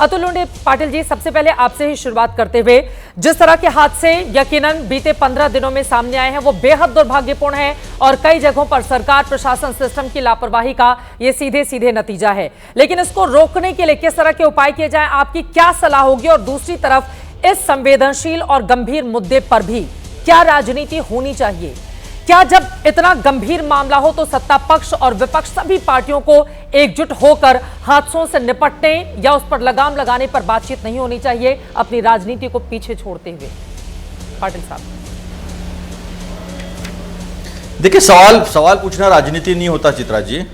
अतुल लोंढे पाटिल जी, सबसे पहले आपसे ही शुरुआत करते हुए, जिस तरह के हादसे यकीनन बीते 15 दिनों में सामने आए हैं वो बेहद दुर्भाग्यपूर्ण है और कई जगहों पर सरकार प्रशासन सिस्टम की लापरवाही का ये सीधे सीधे नतीजा है। लेकिन इसको रोकने के लिए किस तरह के उपाय किए जाएं, आपकी क्या सलाह होगी? और दूसरी तरफ इस संवेदनशील और गंभीर मुद्दे पर भी क्या राजनीति होनी चाहिए? क्या जब इतना गंभीर मामला हो तो सत्ता पक्ष और विपक्ष सभी पार्टियों को एकजुट होकर हादसों से निपटने या उस पर लगाम लगाने पर बातचीत नहीं होनी चाहिए, अपनी राजनीति को पीछे छोड़ते हुए? पाटिल साहब, देखिए, सवाल पूछना राजनीति नहीं होता चित्रा जी,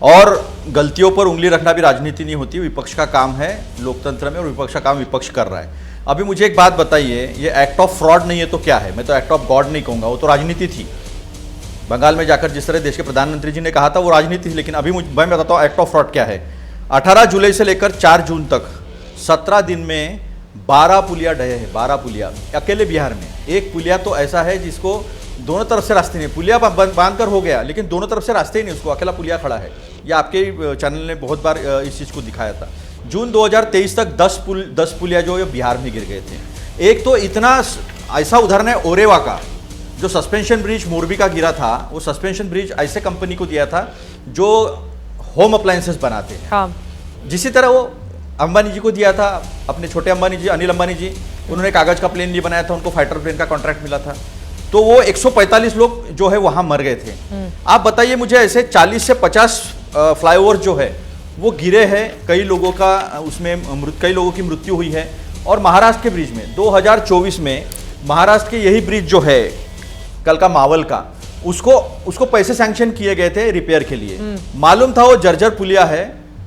और गलतियों पर उंगली रखना भी राजनीति नहीं होती। विपक्ष का काम है लोकतंत्र में, और विपक्ष का काम विपक्ष कर रहा है। अभी मुझे एक बात बताइए, ये एक्ट ऑफ फ्रॉड नहीं है तो क्या है? मैं तो एक्ट ऑफ गॉड नहीं कहूंगा, वो तो राजनीति थी। बंगाल में जाकर जिस तरह देश के प्रधानमंत्री जी ने कहा था वो राजनीति थी। लेकिन अभी मैं बताता हूँ एक्ट ऑफ फ्रॉड क्या है। 18 जुलाई से लेकर 4 जून तक 17 दिन में 12 पुलिया ढहे हैं। 12 पुलिया अकेले बिहार में। एक पुलिया तो ऐसा है जिसको दोनों तरफ से रास्ते नहीं, पुलिया बांध कर हो गया लेकिन दोनों तरफ से रास्ते ही नहीं, उसको अकेला पुलिया खड़ा है। यह आपके चैनल ने बहुत बार इस चीज़ को दिखाया था। जून 2023 तक 10 पुलिया जो है बिहार में गिर गए थे। एक तो इतना ऐसा उदाहरण है ओरेवा का, जो सस्पेंशन ब्रिज मोरबी का गिरा था। वो सस्पेंशन ब्रिज ऐसे कंपनी को दिया था जो होम अप्लायंसेस बनाते हैं। हाँ। जिसी तरह वो अंबानी जी को दिया था, अपने छोटे अंबानी जी, अनिल अंबानी जी, उन्होंने कागज का प्लेन नहीं बनाया था, उनको फाइटर प्लेन का कॉन्ट्रैक्ट मिला था। तो वो 145 लोग जो है वहां मर गए थे। आप बताइए मुझे, ऐसे 40 से 50 फ्लाईओवर जो है वो गिरे हैं। कई लोगों का उसमें कई लोगों की मृत्यु हुई है। और महाराष्ट्र के ब्रिज में 2024 में महाराष्ट्र के यही ब्रिज जो है कल का मावल का, उसको पैसे सैंक्शन किए गए थे रिपेयर के लिए। मालूम था वो जर्जर पुलिया है,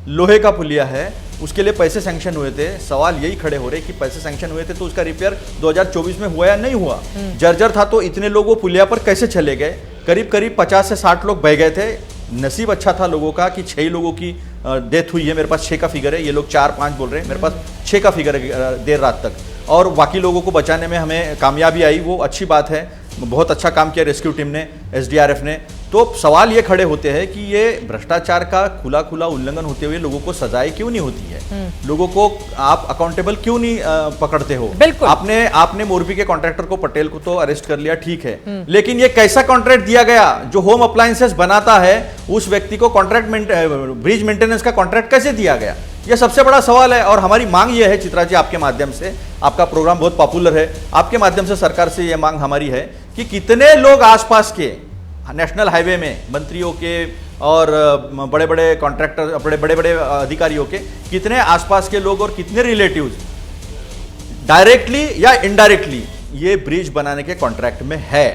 लोहे का पुलिया है, उसके लिए पैसे सैंक्शन हुए थे। सवाल यही खड़े हो रहे कि पैसे सैंक्शन हुए थे तो उसका रिपेयर 2024 में हुआ या नहीं हुआ? जर्जर था तो इतने लोग वो पुलिया पर कैसे चले गए? करीब 50 से 60 लोग बह गए थे। नसीब अच्छा था लोगों का कि 6 लोगों की डेथ हुई है। मेरे पास 6 का फिगर है, ये लोग 4-5 बोल रहे हैं, मेरे पास 6 का फिगर है देर रात तक। और बाकी लोगों को बचाने में हमें कामयाबी आई, वो अच्छी बात है। बहुत अच्छा काम किया रेस्क्यू टीम ने, एसडीआरएफ ने। तो सवाल ये खड़े होते हैं कि ये भ्रष्टाचार का खुला उल्लंघन होते हुए लोगों को सजाएं क्यों नहीं होती है? लोगों को आप अकाउंटेबल क्यों नहीं पकड़ते हो? बिल्कुल। आपने मोरबी के कॉन्ट्रैक्टर को, पटेल को तो अरेस्ट कर लिया, ठीक है, लेकिन ये कैसा कॉन्ट्रैक्ट दिया गया? जो होम अप्लायंसेस बनाता है उस व्यक्ति को कॉन्ट्रैक्ट ब्रिज मेंटेनेंस का कॉन्ट्रैक्ट कैसे दिया गया? यह सबसे बड़ा सवाल है। और हमारी मांग यह है चित्रा जी, आपके माध्यम से, आपका प्रोग्राम बहुत पॉपुलर है, आपके माध्यम से सरकार से यह मांग हमारी है कि कितने लोग आसपास के नेशनल हाईवे में मंत्रियों के और बड़े बड़े कॉन्ट्रैक्टर, बड़े बड़े अधिकारियों के कितने आसपास के लोग और कितने रिलेटिव्स डायरेक्टली या इनडायरेक्टली ये ब्रिज बनाने के कॉन्ट्रैक्ट में है,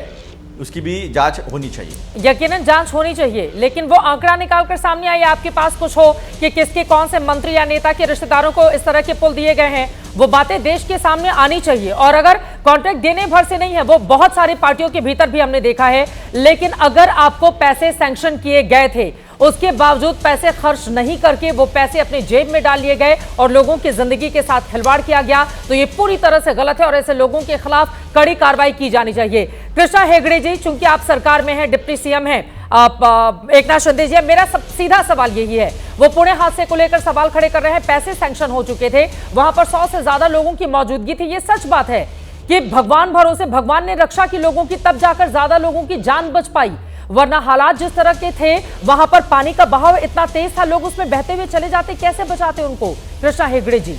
उसकी भी जांच होनी चाहिए। यकीनन जांच होनी चाहिए, लेकिन वो आंकड़ा निकालकर सामने आइए, आपके पास कुछ हो कि किसके कौन से मंत्री या नेता के रिश्तेदारों को इस तरह के पुल दिए गए हैं, वो बातें देश के सामने आनी चाहिए। और अगर कॉन्ट्रैक्ट देने भर से नहीं है, वो बहुत सारी पार्टियों के भीतर भी हमने देखा है, लेकिन अगर आपको पैसे सैंक्शन किए गए थे, उसके बावजूद पैसे खर्च नहीं करके वो पैसे अपने जेब में डाल लिए गए और लोगों की जिंदगी के साथ खिलवाड़ किया गया, तो ये पूरी तरह से गलत है और ऐसे लोगों के खिलाफ कड़ी कार्रवाई की जानी चाहिए। कृष्णा हेगड़े जी, चूंकि आप सरकार में हैं, डिप्टी सीएम हैं, आप एकनाथ शिंदे जी, मेरा सीधा सवाल यही है, वो पुणे हादसे को लेकर सवाल खड़े कर रहे हैं। पैसे सैंक्शन हो चुके थे, वहां पर 100 से ज्यादा लोगों की मौजूदगी थी। ये सच बात है कि भगवान भरोसे भगवान ने रक्षा की लोगों की, तब जाकर ज्यादा लोगों की जान बच पाई, वरना हालात जिस तरह के थे, वहां पर पानी का बहाव इतना तेज था, लोग उसमें बहते हुए चले जाते, कैसे बचाते उनको? कृष्णा हेगड़े जी,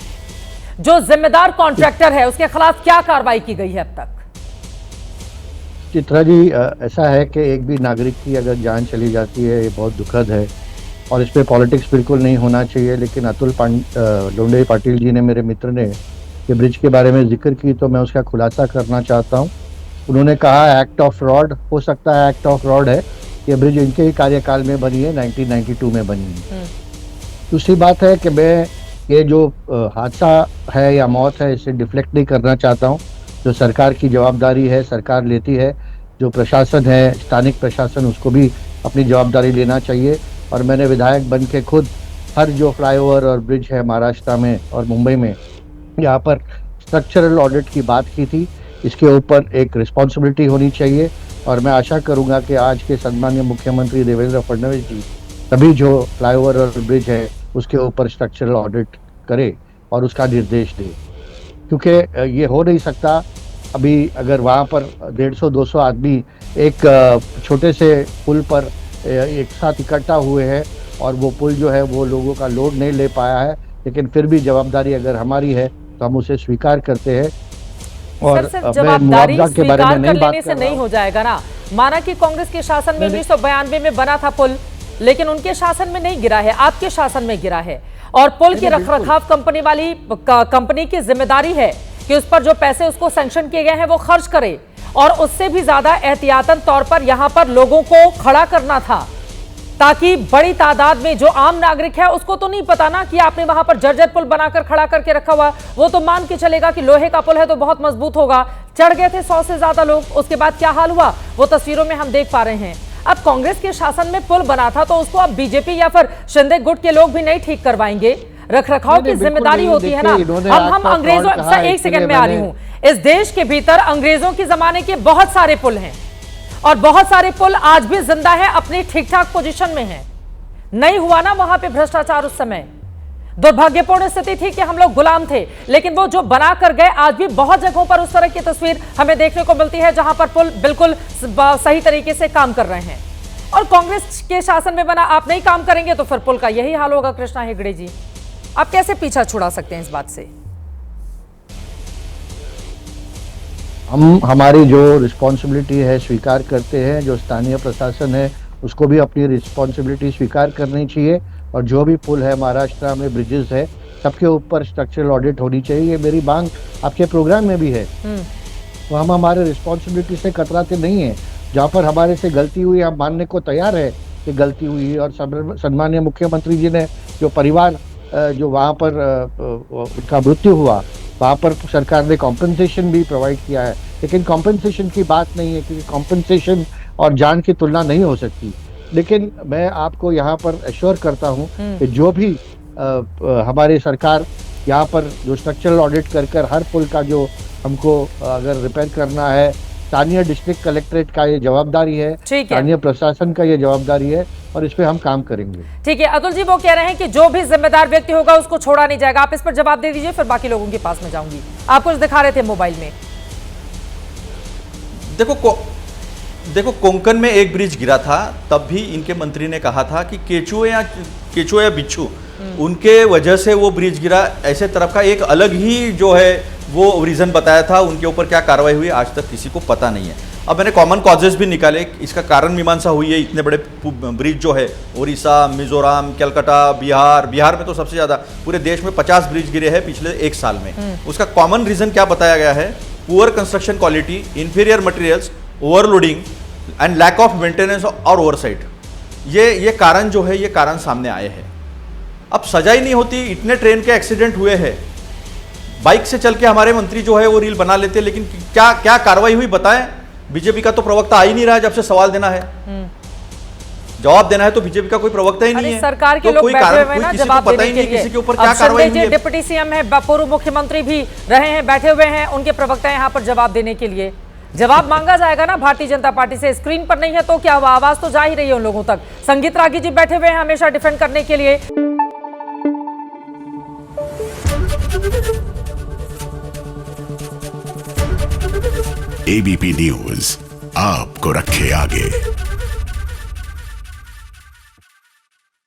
जो जिम्मेदार कॉन्ट्रैक्टर है उसके खिलाफ क्या कार्रवाई की गई है अब तक? चित्रा जी, ऐसा है कि एक भी नागरिक की अगर जान चली जाती है, ये बहुत दुखद है और इस पे पॉलिटिक्स बिल्कुल नहीं होना चाहिए। लेकिन अतुल लोंढे पाटिल जी ने, मेरे मित्र ने, ये ब्रिज के बारे में जिक्र की तो मैं उसका खुलासा करना चाहता हूँ। उन्होंने कहा एक्ट ऑफ फ्रॉड, हो सकता है एक्ट ऑफ फ्रॉड है, ये ब्रिज इनके ही कार्यकाल में बनी है, 1992 में बनी है। दूसरी बात है कि मैं ये जो हादसा है या मौत है, इसे डिफ्लेक्ट नहीं करना चाहता हूँ। जो सरकार की जवाबदारी है सरकार लेती है, जो प्रशासन है, स्थानिक प्रशासन, उसको भी अपनी जवाबदारी लेना चाहिए। और मैंने विधायक बन के खुद हर जो फ्लाईओवर और ब्रिज है महाराष्ट्र में और मुंबई में, यहाँ पर स्ट्रक्चरल ऑडिट की बात की थी। इसके ऊपर एक रिस्पॉन्सिबिलिटी होनी चाहिए और मैं आशा करूँगा कि आज के सम्माननीय मुख्यमंत्री देवेंद्र फडणवीस जी सभी जो फ्लाईओवर और ब्रिज है उसके ऊपर स्ट्रक्चरल ऑडिट करे और उसका निर्देश दे, क्योंकि ये हो नहीं सकता। अभी अगर वहाँ पर 150-200 आदमी एक छोटे से पुल पर एक साथ इकट्ठा हुए हैं और वो पुल जो है वो लोगों का लोड नहीं ले पाया है, लेकिन फिर भी जवाबदारी अगर हमारी है तो हम उसे स्वीकार करते हैं। और सिर्फ मैं जवाबदारी मुआवजा के बारे में स्वीकार नहीं कर बात लेने कर से रहा नहीं हूं। हो जाएगा ना। माना कि कांग्रेस के शासन में 1992 में बना था पुल, लेकिन उनके शासन में नहीं गिरा है, आपके शासन में गिरा है। और पुल के रखरखाव कंपनी की जिम्मेदारी है कि उस पर जो पैसे उसको सैंक्शन किए गए हैं वो खर्च करे, और उससे भी ज्यादा एहतियातन तौर पर यहां पर लोगों को खड़ा करना था, ताकि बड़ी तादाद में जो आम नागरिक है उसको तो नहीं पता ना कि आपने वहां पर जर्जर पुल बनाकर खड़ा करके रखा हुआ। वो तो मान के चलेगा कि लोहे का पुल है तो बहुत मजबूत होगा। चढ़ गए थे 100 से ज्यादा लोग, उसके बाद क्या हाल हुआ वो तस्वीरों में हम देख पा रहे हैं। अब कांग्रेस के शासन में पुल बना था तो उसको अब बीजेपी या फिर शिंदे गुट के लोग भी नहीं ठीक करवाएंगे। रखरखाव की जिम्मेदारी होती है ना। हम अंग्रेजों, एक सेकंड में आ रही हूं, इस देश के भीतर अंग्रेजों के जमाने के बहुत सारे पुल हैं और बहुत सारे पुल आज भी जिंदा है, अपनी ठीक ठाक पोजीशन में है। नहीं हुआ ना वहां पे भ्रष्टाचार उस समय। दुर्भाग्यपूर्ण स्थिति थी कि हम लोग गुलाम थे, लेकिन वो जो बना कर गए, आज भी बहुत जगहों पर उस तरह की तस्वीर हमें देखने को मिलती है जहां पर पुल बिल्कुल सही तरीके से काम कर रहे हैं। और कांग्रेस के शासन में बना, आप नहीं काम करेंगे तो फिर पुल का यही हाल होगा। कृष्णा हेगड़े जी, आप कैसे पीछा छुड़ा सकते हैं इस बात से? हम हमारी जो रिस्पॉन्सिबिलिटी है स्वीकार करते हैं, जो स्थानीय प्रशासन है उसको भी अपनी रिस्पॉन्सिबिलिटी स्वीकार करनी चाहिए, और जो भी पुल है महाराष्ट्र में, ब्रिजेस है, सबके ऊपर स्ट्रक्चरल ऑडिट होनी चाहिए। ये मेरी मांग आपके प्रोग्राम में भी है। तो हम हमारे रिस्पॉन्सिबिलिटी से कतराते नहीं है। जहाँ पर हमारे से गलती हुई हम मानने को तैयार है कि गलती हुई है, और सम्मानीय मुख्यमंत्री जी ने जो परिवार जो वहाँ पर उनका मृत्यु हुआ, वहाँ पर सरकार ने कॉम्पेंसेशन भी प्रोवाइड किया है। लेकिन कॉम्पेंसेशन की बात नहीं है, क्योंकि कॉम्पेंसेशन और जान की तुलना नहीं हो सकती। लेकिन मैं आपको यहाँ पर एश्योर करता हूँ कि जो भी हमारी सरकार यहाँ पर जो स्ट्रक्चरल ऑडिट कर हर पुल का जो हमको अगर रिपेयर करना है, स्थानीय डिस्ट्रिक्ट कलेक्ट्रेट का ये जवाबदारी है, स्थानीय प्रशासन का ये जवाबदारी है, और इस पे हम काम करेंगे। ठीक है अतुल जी, वो कह रहे हैं कि जो भी जिम्मेदार व्यक्ति होगा उसको छोड़ा नहीं जाएगा। आप इस पर जवाब दे दीजिए, फिर बाकी लोगों के पास में जाऊंगी। आप कुछ दिखा रहे थे मोबाइल में। देखो कोंकण में एक ब्रिज गिरा था, तब भी इनके मंत्री ने कहा था कि केचुए या बिच्छू उनके वजह से वो ब्रिज गिरा। ऐसे तरफ का एक अलग ही जो है वो रीजन बताया था। उनके ऊपर क्या कार्रवाई हुई आज तक किसी को पता नहीं है। अब मैंने कॉमन कॉजेस भी निकाले, इसका कारण मीमांसा हुई है। इतने बड़े ब्रिज जो है उड़ीसा, मिजोरम, कलकत्ता, बिहार में तो सबसे ज़्यादा, पूरे देश में 50 ब्रिज गिरे हैं पिछले एक साल में। उसका कॉमन रीजन क्या बताया गया है? Poor construction quality, inferior materials, overloading and lack of maintenance और ओवरसाइट। ये कारण जो है, ये कारण सामने आए हैं। अब सजा ही नहीं होती। इतने ट्रेन के एक्सीडेंट हुए हैं, बाइक से चल के हमारे मंत्री जो है वो रील बना लेते, लेकिन क्या कार्रवाई हुई बताएं। बीजेपी का तो प्रवक्ता आ ही नहीं रहा है। जब से सवाल देना है, जवाब देना है, तो बीजेपी का कोई प्रवक्ता ही नहीं है। सरकार के तो लोग कोई बैठे कारण हुए हैं ना किसी को जवाब पता देने ही नहीं के लिए। किसी के ऊपर क्या कार्रवाई हुई है। डिप्टी सीएम है, पूर्व मुख्यमंत्री भी रहे हैं, बैठे हुए हैं, उनके प्रवक्ता यहाँ पर जवाब देने के लिए। जवाब मांगा जाएगा ना भारतीय जनता पार्टी से। स्क्रीन पर नहीं है तो क्या हुआ, आवाज तो जा ही रही है उन लोगों तक। संगीत रागी जी बैठे हुए हैं हमेशा डिफेंड करने के लिए। एबीपी न्यूज आपको रखे आगे।